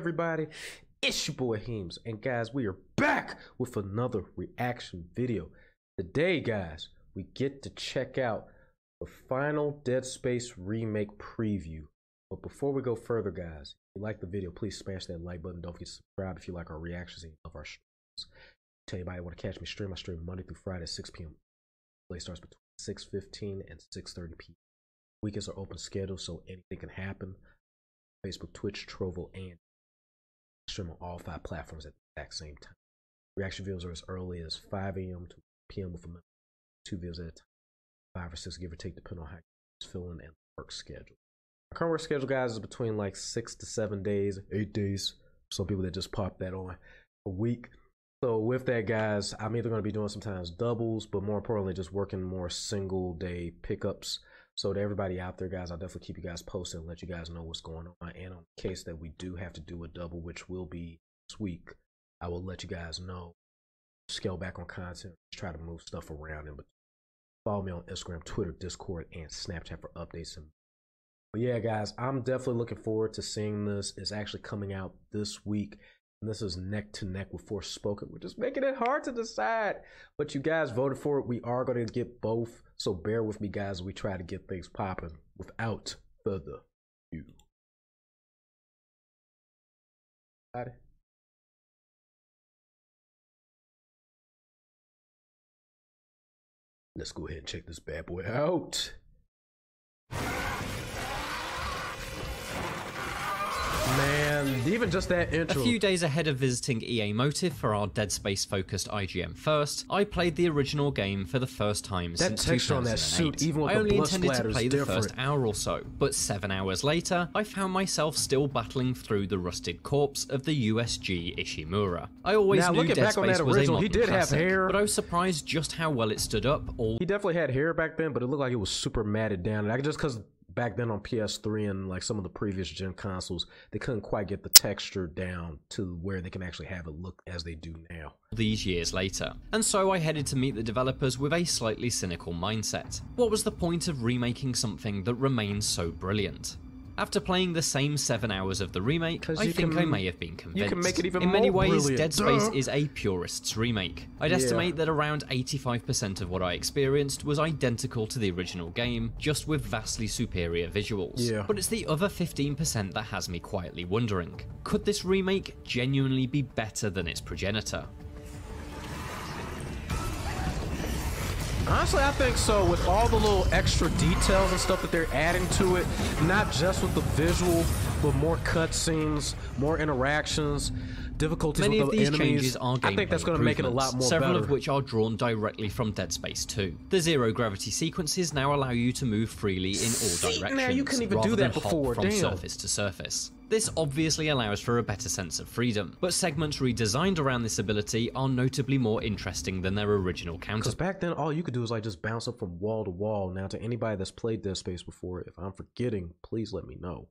everybody? It's your boy Heems, and guys, we are back with another reaction video. Today, guys, we get to check out the final Dead Space Remake preview. But before we go further, guys, if you like the video, please smash that like button. Don't forget to subscribe if you like our reactions and love our streams. Tell anybody want to catch me stream. I stream Monday through Friday at 6 p.m. Play starts between 6:15 and 6:30 p.m. Weekends are open schedule, so anything can happen. Facebook, Twitch, Trovo, and stream on all 5 platforms at the exact same time. Reaction videos are as early as 5 a.m. to p.m. with a minimum 2 videos at a time. 5 or 6, give or take, depending on how you're feeling and work schedule. Our current work schedule, guys, is between like 6 to 7 days, 8 days. Some people that just pop that on a week. So with that, guys, I'm either going to be doing sometimes doubles, but more importantly, just working more single day pickups. So to everybody out there, guys, I'll definitely keep you guys posted and let you guys know what's going on. And on the case that we do have to do a double, which will be this week, I will let you guys know. Scale back on content, try to move stuff around. But follow me on Instagram, Twitter, Discord, and Snapchat for updates. But yeah, guys, I'm definitely looking forward to seeing this. It's actually coming out this week. And this is neck to neck with Forspoken, which is making it hard to decide. But you guys voted for it. We are going to get both. So bear with me, guys, as we try to get things popping without further ado. Let's go ahead and check this bad boy out. Man, even just that intro. A few days ahead of visiting EA Motive for our Dead Space focused IGM first, I played the original game for the first time since 2008. Texture on that suit, even with I only the blood intended to splatter, play is the different. first hour or so, but 7 hours later, I found myself still battling through the rusted corpse of the USG Ishimura. I always knew Dead Space was a modern classic, hair. but I was surprised just how well it stood up. He definitely had hair back then, but it looked like it was super matted down. Like just because back then on PS3 and like some of the previous gen consoles, they couldn't quite get the texture down to where they can actually have it look as they do now. These years later. And so I headed to meet the developers with a slightly cynical mindset. What was the point of remaking something that remains so brilliant? After playing the same 7 hours of the remake, I think I may have been convinced. You can make it even In many more ways, brilliant. Dead Space is a purist's remake. I'd estimate that around 85% of what I experienced was identical to the original game, just with vastly superior visuals. But it's the other 15% that has me quietly wondering, could this remake genuinely be better than its progenitor? Honestly, I think so, with all the little extra details and stuff that they're adding to it, not just with the visual, but more cutscenes, more interactions, difficulties Many with of the these enemies. changes are gameplay I think that's going to make it a lot more several better. of which are drawn directly from Dead Space 2. The zero gravity sequences now allow you to move freely in all directions, now you couldn't even rather do that than before, hop from damn. surface to surface. This obviously allows for a better sense of freedom, but segments redesigned around this ability are notably more interesting than their original counterparts. Because back then, all you could do is like just bounce up from wall to wall. Now, to anybody that's played Dead Space before, if I'm forgetting, please let me know.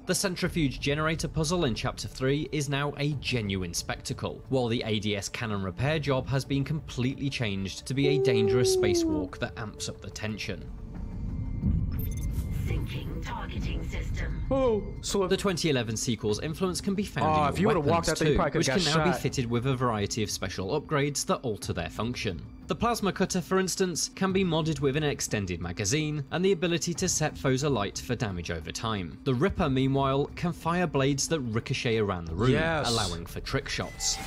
The centrifuge generator puzzle in Chapter 3 is now a genuine spectacle, while the ADS cannon repair job has been completely changed to be a dangerous spacewalk that amps up the tension. Syncing targeting system. So the 2011 sequel's influence can be found in if you your would've walked weapons out there, you too, probably which could've can got now be shot. fitted with a variety of special upgrades that alter their function. The plasma cutter, for instance, can be modded with an extended magazine and the ability to set foes alight for damage over time. The Ripper, meanwhile, can fire blades that ricochet around the room, allowing for trick shots.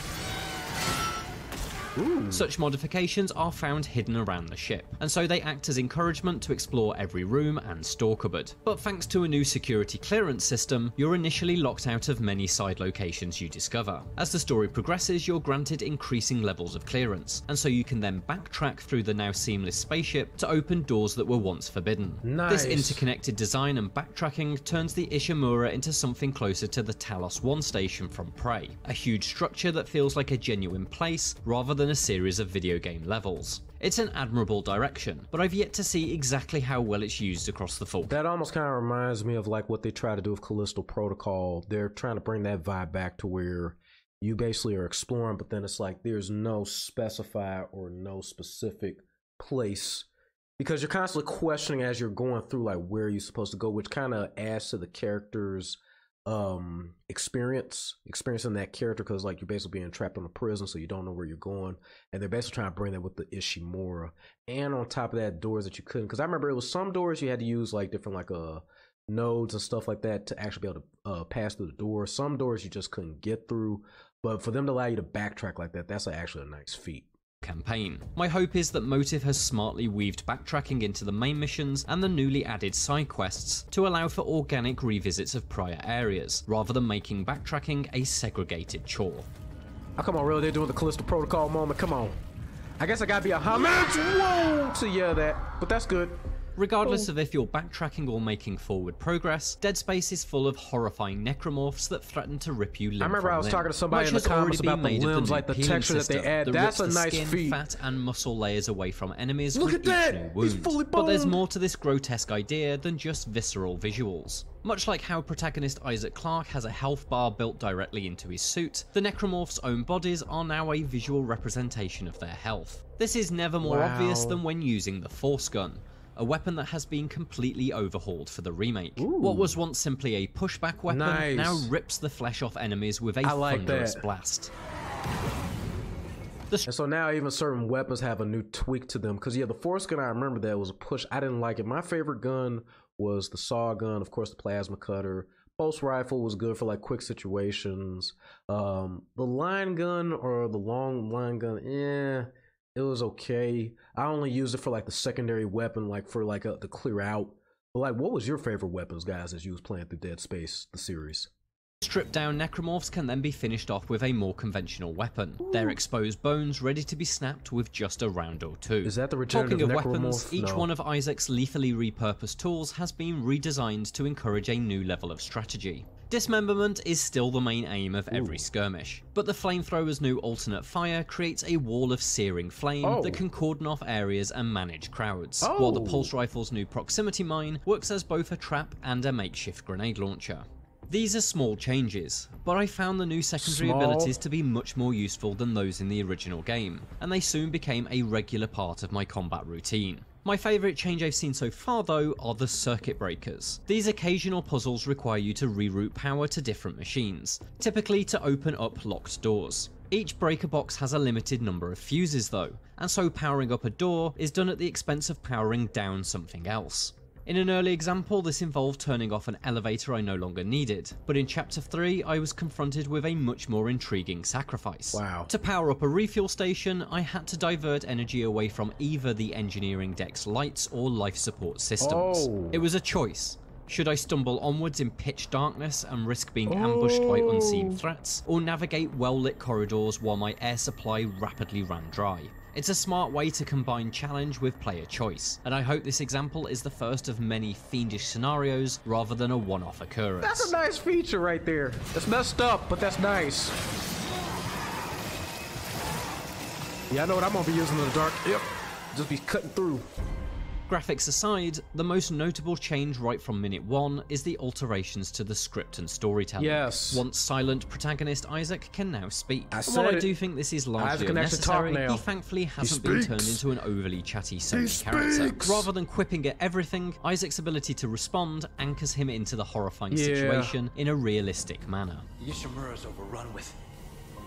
Such modifications are found hidden around the ship, and so they act as encouragement to explore every room and store cupboard. But thanks to a new security clearance system, you're initially locked out of many side locations you discover. As the story progresses, you're granted increasing levels of clearance, and so you can then backtrack through the now seamless spaceship to open doors that were once forbidden. This interconnected design and backtracking turns the Ishimura into something closer to the Talos 1 station from Prey, a huge structure that feels like a genuine place rather than a series of video game levels. It's an admirable direction, but I've yet to see exactly how well it's used across the full. That almost kind of reminds me of like what they try to do with Callisto Protocol. They're trying to bring that vibe back to where you basically are exploring, but then it's like there's no specified or no specific place, because you're constantly questioning as you're going through like where you're supposed to go, which kind of adds to the character's experiencing that character, because like you're basically being trapped in a prison, so you don't know where you're going, and they're basically trying to bring that with the Ishimura. And on top of that, doors that you couldn't, because I remember it was some doors you had to use like different like nodes and stuff like that to actually be able to pass through the door. Some doors you just couldn't get through, but for them to allow you to backtrack like that, that's actually a nice feat. Campaign. My hope is that Motive has smartly weaved backtracking into the main missions and the newly added side quests to allow for organic revisits of prior areas, rather than making backtracking a segregated chore. Oh, come on, really? They're doing the Callisto Protocol moment? Come on. I guess I gotta be a homage, whoa, to yeah that, but that's good. Regardless of if you're backtracking or making forward progress, Dead Space is full of horrifying necromorphs that threaten to rip you limb I remember from I was limb. talking to somebody in the comments about the limbs, like the texture that they add. That's a nice feat. Fat and muscle layers away from enemies Look with at that! each new wound. He's fully boned. But there's more to this grotesque idea than just visceral visuals. Much like how protagonist Isaac Clarke has a health bar built directly into his suit, the necromorphs' own bodies are now a visual representation of their health. This is never more obvious than when using the Force Gun, a weapon that has been completely overhauled for the remake. Ooh. What was once simply a pushback weapon now rips the flesh off enemies with a thunderous blast. And so now even certain weapons have a new tweak to them, because yeah, the Force Gun, I remember that was a push. I didn't like it. My favorite gun was the saw gun, of course the plasma cutter. Pulse rifle was good for like quick situations. The line gun, or the long line gun, it was okay. I only used it for like the secondary weapon, like for like to clear out. But like, what was your favorite weapons, guys, as you was playing through Dead Space, the series? Stripped down necromorphs can then be finished off with a more conventional weapon. Their exposed bones ready to be snapped with just a round or two. Is that the regenerative Talking of necromorph? weapons, each one of Isaac's lethally repurposed tools has been redesigned to encourage a new level of strategy. Dismemberment is still the main aim of every skirmish, but the flamethrower's new alternate fire creates a wall of searing flame that can cordon off areas and manage crowds, while the pulse rifle's new proximity mine works as both a trap and a makeshift grenade launcher. These are small changes, but I found the new secondary abilities to be much more useful than those in the original game, and they soon became a regular part of my combat routine. My favourite change I've seen so far though are the circuit breakers. These occasional puzzles require you to reroute power to different machines, typically to open up locked doors. Each breaker box has a limited number of fuses though, and so powering up a door is done at the expense of powering down something else. In an early example, this involved turning off an elevator I no longer needed, but in Chapter 3 I was confronted with a much more intriguing sacrifice. To power up a refuel station, I had to divert energy away from either the engineering deck's lights or life support systems. It was a choice. Should I stumble onwards in pitch darkness and risk being ambushed by unseen threats, or navigate well-lit corridors while my air supply rapidly ran dry? It's a smart way to combine challenge with player choice, and I hope this example is the first of many fiendish scenarios rather than a one-off occurrence. That's a nice feature right there. It's messed up, but that's nice. Yeah, I know what I'm gonna be using in the dark. Yep, just be cutting through. Graphics aside, the most notable change right from minute one is the alterations to the script and storytelling. Once silent protagonist Isaac can now speak. While I do think this is largely unnecessary, he thankfully hasn't been turned into an overly chatty Sony character. Rather than quipping at everything, Isaac's ability to respond anchors him into the horrifying situation in a realistic manner. Yoshimura's overrun with...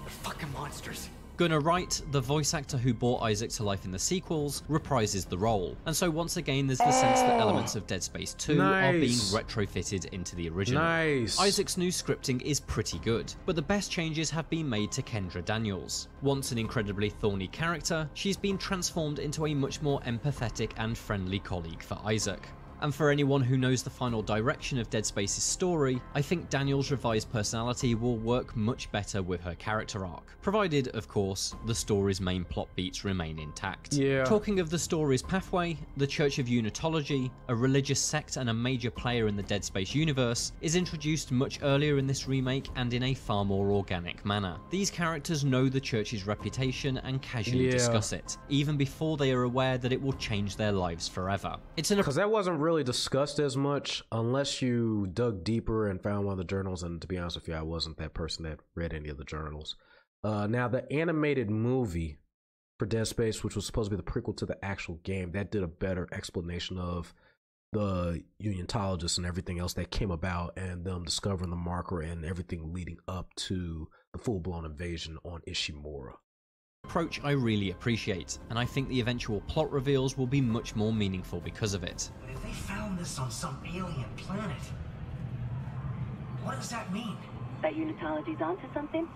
they're fucking monsters. Gunnar Wright, the voice actor who brought Isaac to life in the sequels, reprises the role, and so once again there's the sense that elements of Dead Space 2 are being retrofitted into the original. Isaac's new scripting is pretty good, but the best changes have been made to Kendra Daniels. Once an incredibly thorny character, she's been transformed into a much more empathetic and friendly colleague for Isaac. And for anyone who knows the final direction of Dead Space's story, I think Daniel's revised personality will work much better with her character arc, provided, of course, the story's main plot beats remain intact. Talking of the story's pathway, the Church of Unitology, a religious sect and a major player in the Dead Space universe, is introduced much earlier in this remake and in a far more organic manner. These characters know the Church's reputation and casually discuss it, even before they are aware that it will change their lives forever. It's because that wasn't really discussed as much unless you dug deeper and found one of the journals, and to be honest with you, I wasn't that person that read any of the journals. Now the animated movie for Dead Space, which was supposed to be the prequel to the actual game, that did a better explanation of the Untiologists and everything else that came about, and them discovering the marker and everything leading up to the full-blown invasion on Ishimura. Approach I really appreciate, and I think the eventual plot reveals will be much more meaningful because of it. But if they found this on some alien planet, what does that mean? That Unitology's onto something?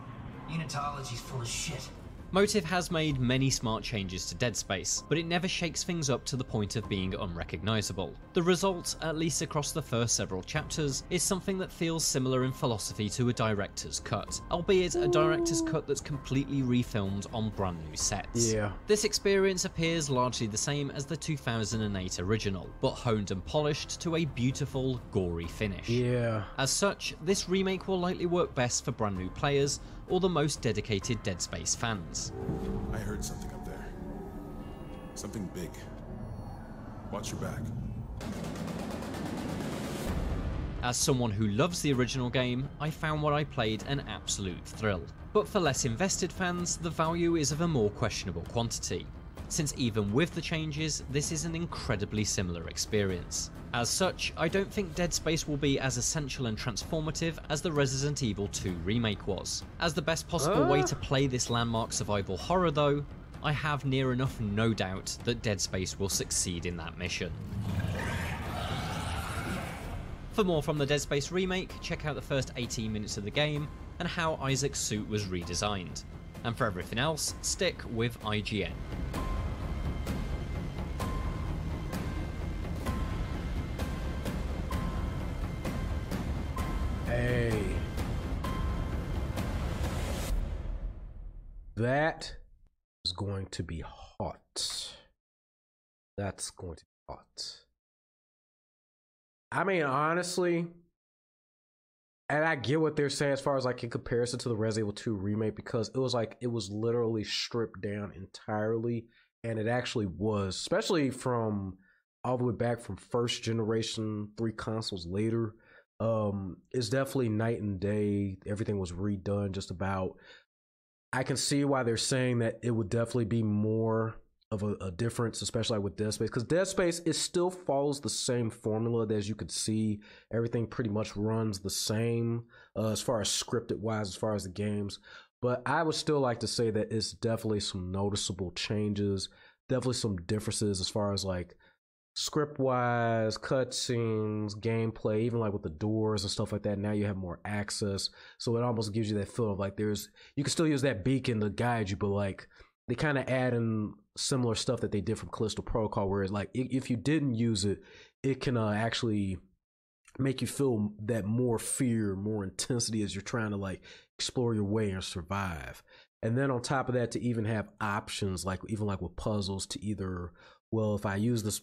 Unitology's full of shit. Motive has made many smart changes to Dead Space, but it never shakes things up to the point of being unrecognisable. The result, at least across the first several chapters, is something that feels similar in philosophy to a director's cut, albeit a director's cut that's completely refilmed on brand new sets. Yeah. This experience appears largely the same as the 2008 original, but honed and polished to a beautiful, gory finish. Yeah. As such, this remake will likely work best for brand new players or the most dedicated Dead Space fans. I heard something up there. Something big. Watch your back. As someone who loves the original game, I found what I played an absolute thrill. But for less invested fans, the value is of a more questionable quantity, since even with the changes, this is an incredibly similar experience. As such, I don't think Dead Space will be as essential and transformative as the Resident Evil 2 remake was. As the best possible way to play this landmark survival horror though, I have near enough no doubt that Dead Space will succeed in that mission. For more from the Dead Space remake, check out the first 18 minutes of the game and how Isaac's suit was redesigned. And for everything else, stick with IGN. Hey. That is going to be hot. That's going to be hot. I mean, honestly, and I get what they're saying as far as like in comparison to the Resident Evil 2 remake, because it was like it was literally stripped down entirely, and it actually was, especially from all the way back from first generation 3 consoles later. It's definitely night and day. Everything was redone just about. I can see why they're saying that it would definitely be more of a difference, especially with Dead Space, because Dead Space, it still follows the same formula. As you could see, everything pretty much runs the same as far as scripted wise, as far as the games. But I would still like to say that it's definitely some noticeable changes, definitely some differences as far as like script wise, cutscenes, gameplay, even like with the doors and stuff like that. Now you have more access, so it almost gives you that feel of like you can still use that beacon to guide you, but like they kind of add in similar stuff that they did from Callisto Protocol, where it's like if you didn't use it, it can actually make you feel that more fear, more intensity as you're trying to like explore your way and survive. And then on top of that, to even have options, like even like with puzzles, to either, well, if I use this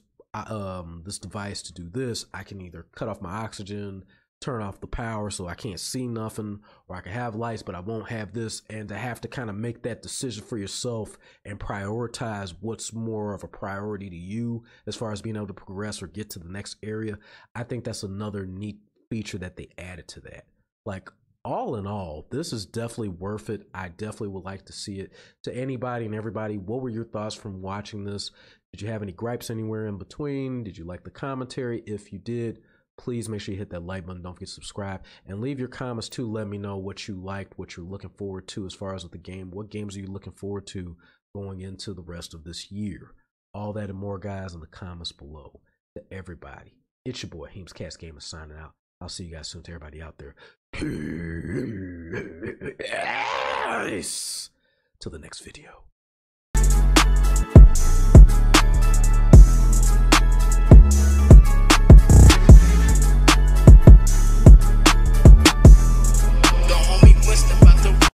device to do this, I can either cut off my oxygen, turn off the power so I can't see nothing, or I can have lights but I won't have this, and to have to kind of make that decision for yourself and prioritize what's more of a priority to you as far as being able to progress or get to the next area. I think that's another neat feature that they added to that. Like, all in all, this is definitely worth it. I definitely would like to see it. To anybody and everybody, what were your thoughts from watching this? Did you have any gripes anywhere in between? Did you like the commentary? If you did, please make sure you hit that like button. Don't forget to subscribe and leave your comments too. Let me know what you liked, what you're looking forward to as far as with the game. What games are you looking forward to going into the rest of this year? All that and more, guys, in the comments below. To everybody, it's your boy Heems Cats Gamer signing out. I'll see you guys soon. To everybody out there, peace. Till the next video.